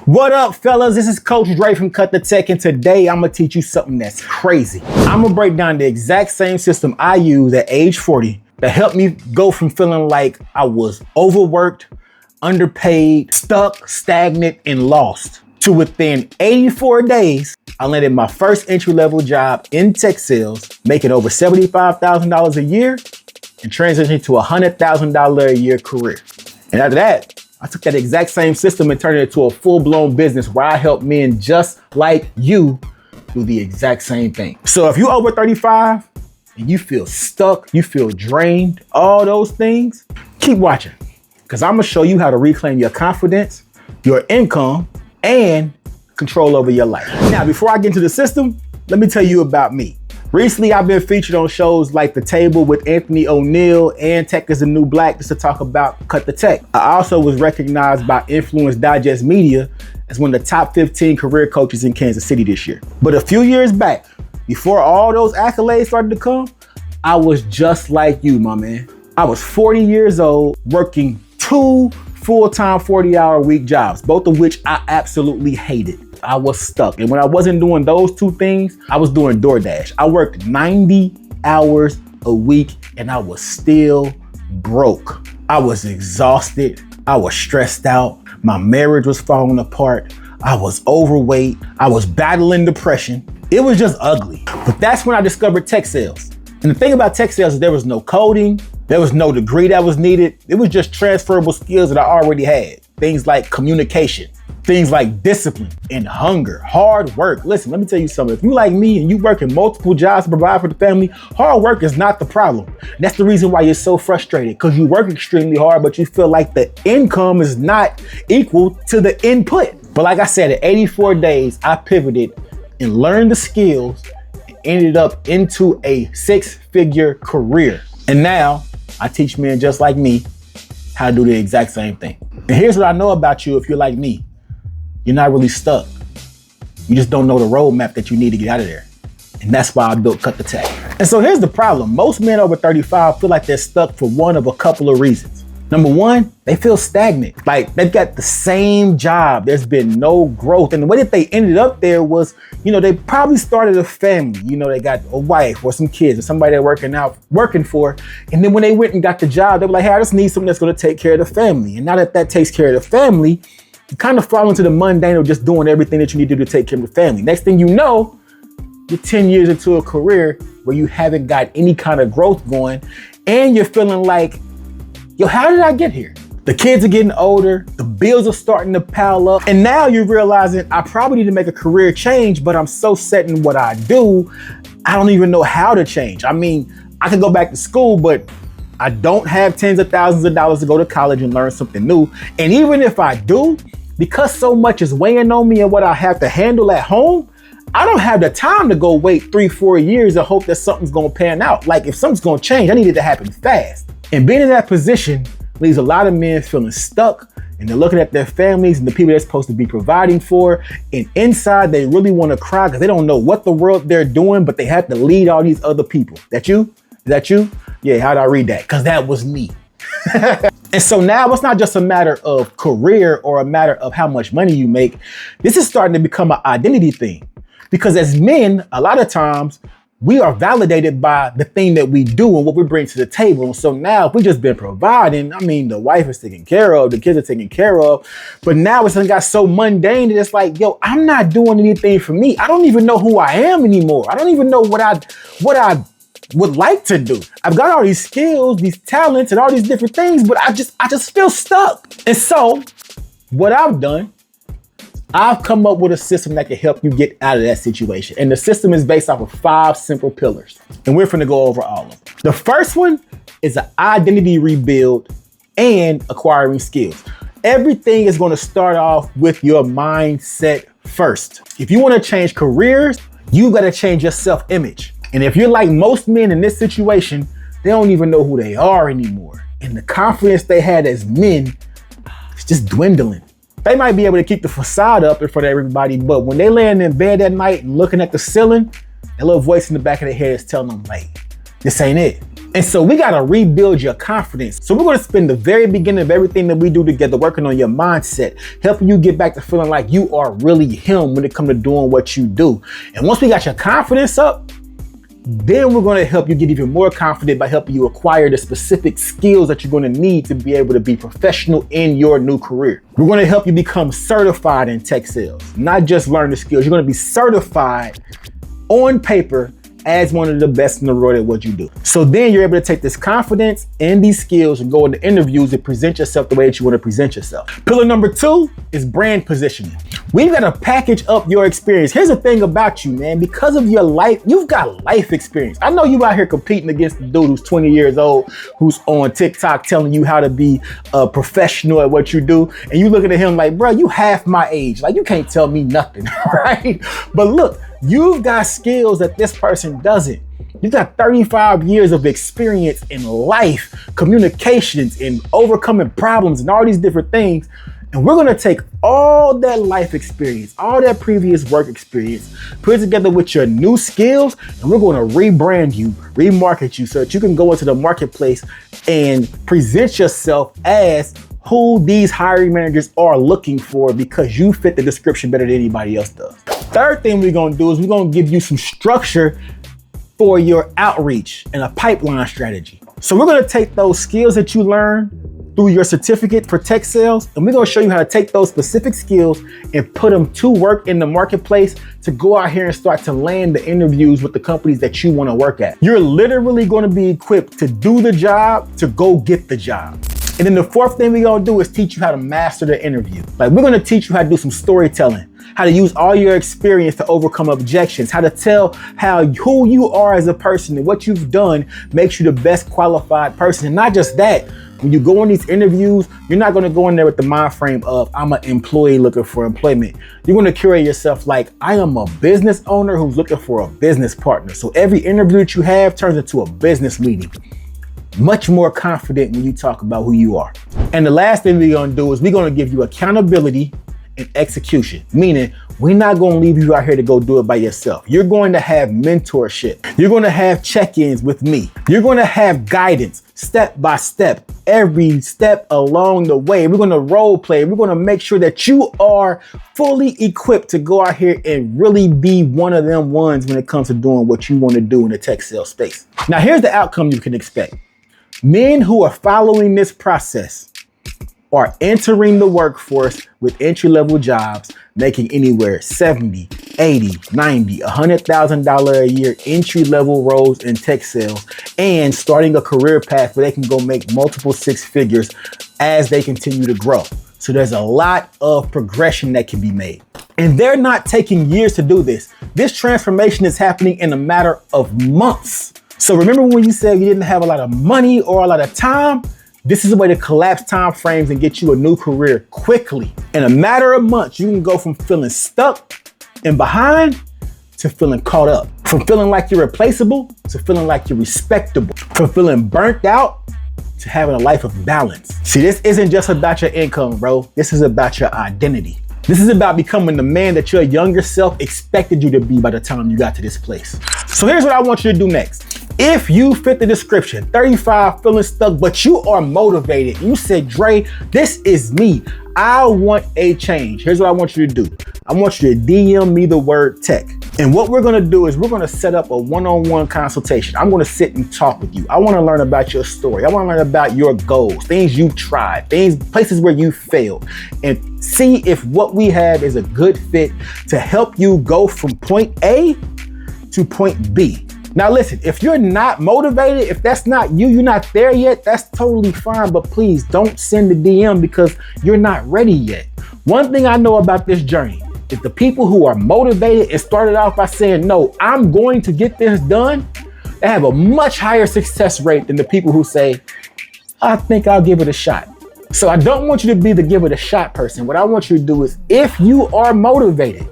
What up, fellas? This is Coach Dre from Cut the Tech, and today I'm gonna teach you something that's crazy. I'm gonna break down the exact same system I used at age 40 that helped me go from feeling like I was overworked, underpaid, stuck, stagnant, and lost to within 84 days, I landed my first entry-level job in tech sales, making over $75,000 a year and transitioning to a $100,000 a year career. And after that, I took that exact same system and turned it into a full-blown business where I help men just like you do the exact same thing. So if you're over 35 and you feel stuck, you feel drained, all those things, keep watching, because I'm gonna show you how to reclaim your confidence, your income, and control over your life. Now, before I get into the system, let me tell you about me. Recently, I've been featured on shows like The Table with Anthony O'Neill and Tech is the New Black just to talk about Cut the Tech. I also was recognized by Influence Digest Media as one of the top 15 career coaches in Kansas City this year. But a few years back, before all those accolades started to come, I was just like you, my man. I was 40 years old, working 2 full-time 40-hour-a-week jobs, both of which I absolutely hated. I was stuck. And when I wasn't doing those two things, I was doing DoorDash. I worked 90 hours a week and I was still broke. I was exhausted. I was stressed out. My marriage was falling apart. I was overweight. I was battling depression. It was just ugly. But that's when I discovered tech sales. And the thing about tech sales is there was no coding. There was no degree that was needed. It was just transferable skills that I already had. Things like communication, things like discipline and hunger, hard work. Listen, let me tell you something. If you like me and you work in multiple jobs to provide for the family, hard work is not the problem. And that's the reason why you're so frustrated, because you work extremely hard, but you feel like the income is not equal to the input. But like I said, at 84 days, I pivoted and learned the skills and ended up into a 6-figure career. And now I teach men just like me how to do the exact same thing. And here's what I know about you if you're like me. You're not really stuck. You just don't know the roadmap that you need to get out of there. And that's why I built Cut the Tech. And so here's the problem. Most men over 35 feel like they're stuck for one of a couple of reasons. Number one, they feel stagnant. Like they've got the same job. There's been no growth. And the way that they ended up there was, they probably started a family. They got a wife or some kids or somebody they're working for. And then when they went and got the job, they were like, hey, I just need something that's going to take care of the family. And now that takes care of the family, you kind of fall into the mundane of just doing everything that you need to do to take care of the family. Next thing you know, you're 10 years into a career where you haven't got any kind of growth going. And you're feeling like, yo, how did I get here? The kids are getting older, the bills are starting to pile up, and now you're realizing I probably need to make a career change, but I'm so set in what I do, I don't even know how to change. I mean, I could go back to school, but I don't have tens of thousands of dollars to go to college and learn something new. And even if I do, because so much is weighing on me and what I have to handle at home, I don't have the time to go wait 3-4 years and hope that something's gonna pan out. Like if something's gonna change, I need it to happen fast. And being in that position leaves a lot of men feeling stuck, and they're looking at their families and the people they're supposed to be providing for, and inside they really want to cry because they don't know what the world they're doing, but they have to lead all these other people. That you? Is that you? Yeah, how'd I read that? Because that was me. And so now it's not just a matter of career or a matter of how much money you make. This is starting to become an identity thing. Because as men, a lot of times, we are validated by the thing that we do and what we bring to the table. And so now if we've just been providing, the wife is taken care of, the kids are taken care of, but now it's got so mundane that it's like, yo, I'm not doing anything for me. I don't even know who I am anymore. I don't even know what I would like to do. I've got all these skills, these talents, and all these different things, but I just feel stuck. And so what I've done, I've come up with a system that can help you get out of that situation. And the system is based off of 5 simple pillars. And we're finna go over all of them. The first one is an identity rebuild and acquiring skills. Everything is gonna start off with your mindset first. If you wanna change careers, you gotta change your self-image. And if you're like most men in this situation, they don't even know who they are anymore. And the confidence they had as men is just dwindling. They might be able to keep the facade up in front of everybody, but when they laying in bed at night and looking at the ceiling, that little voice in the back of their head is telling them, like, this ain't it. And so we gotta rebuild your confidence. So we're gonna spend the very beginning of everything that we do together working on your mindset, helping you get back to feeling like you are really him when it comes to doing what you do. And once we got your confidence up, then we're gonna help you get even more confident by helping you acquire the specific skills that you're gonna need to be able to be professional in your new career. We're gonna help you become certified in tech sales, not just learn the skills. You're gonna be certified on paper as one of the best in the world at what you do. So then you're able to take this confidence and these skills and go into interviews and present yourself the way that you want to present yourself. Pillar number 2 is brand positioning. We've got to package up your experience. Here's the thing about you, man. Because of your life, you've got life experience. I know you out here competing against the dude who's 20 years old, who's on TikTok telling you how to be a professional at what you do. And you looking at him like, bro, you half my age. Like, you can't tell me nothing, right? But look, you've got skills that this person doesn't. You've got 35 years of experience in life, communications, and overcoming problems and all these different things. And we're gonna take all that life experience, all that previous work experience, put it together with your new skills, and we're gonna rebrand you, remarket you so that you can go into the marketplace and present yourself as who these hiring managers are looking for because you fit the description better than anybody else does. Third thing we're gonna do is we're gonna give you some structure for your outreach and a pipeline strategy. So we're gonna take those skills that you learn through your certificate for tech sales, and we're gonna show you how to take those specific skills and put them to work in the marketplace to go out here and start to land the interviews with the companies that you wanna work at. You're literally gonna be equipped to do the job, to go get the job. And then the fourth thing we're gonna do is teach you how to master the interview. Like, we're gonna teach you how to do some storytelling, how to use all your experience to overcome objections, how to tell who you are as a person and what you've done makes you the best qualified person. And not just that, when you go on these interviews, you're not gonna go in there with the mind frame of, I'm an employee looking for employment. You're gonna curate yourself like, I am a business owner who's looking for a business partner. So every interview that you have turns into a business meeting. Much more confident when you talk about who you are. And the last thing we're gonna do is we're gonna give you accountability and execution, meaning we're not gonna leave you out here to go do it by yourself. You're going to have mentorship. You're gonna have check-ins with me. You're gonna have guidance step by step, every step along the way. We're gonna role play. We're gonna make sure that you are fully equipped to go out here and really be one of them ones when it comes to doing what you wanna do in the tech sales space. Now, here's the outcome you can expect. Men who are following this process are entering the workforce with entry-level jobs, making anywhere $70, $80, $90, $100,000 a year entry-level roles in tech sales, and starting a career path where they can go make multiple six figures as they continue to grow. So there's a lot of progression that can be made. And they're not taking years to do this. This transformation is happening in a matter of months. So remember when you said you didn't have a lot of money or a lot of time? This is a way to collapse time frames and get you a new career quickly. In a matter of months, you can go from feeling stuck and behind to feeling caught up. From feeling like you're replaceable to feeling like you're respectable. From feeling burnt out to having a life of balance. See, this isn't just about your income, bro. This is about your identity. This is about becoming the man that your younger self expected you to be by the time you got to this place. So here's what I want you to do next. If you fit the description, 35, feeling stuck, but you are motivated, you said, Dre, this is me. I want a change. Here's what I want you to do. I want you to DM me the word tech. And what we're gonna do is we're gonna set up a one-on-one consultation. I'm gonna sit and talk with you. I wanna learn about your story. I wanna learn about your goals, things you've tried, places where you failed, and see if what we have is a good fit to help you go from point A to point B. Now listen, if you're not motivated, if that's not you, you're not there yet, that's totally fine, but please don't send the DM because you're not ready yet. One thing I know about this journey is the people who are motivated and started off by saying, no, I'm going to get this done, they have a much higher success rate than the people who say, I think I'll give it a shot. So I don't want you to be the give it a shot person. What I want you to do is, if you are motivated,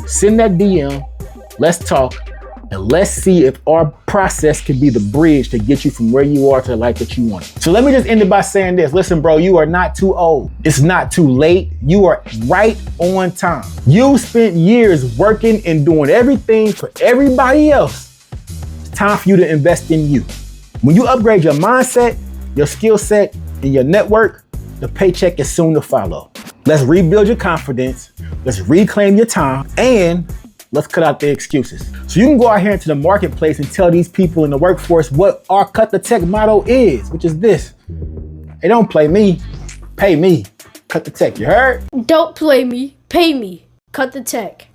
send that DM, let's talk, and let's see if our process can be the bridge to get you from where you are to the life that you want. So let me just end it by saying this. Listen, bro, you are not too old. It's not too late. You are right on time. You spent years working and doing everything for everybody else. It's time for you to invest in you. When you upgrade your mindset, your skill set, and your network, the paycheck is soon to follow. Let's rebuild your confidence. Let's reclaim your time, and let's cut out the excuses. So you can go out here into the marketplace and tell these people in the workforce what our Cut the Tech motto is, which is this. Hey, don't play me, pay me. Cut the Tech, you heard? Don't play me, pay me. Cut the Tech.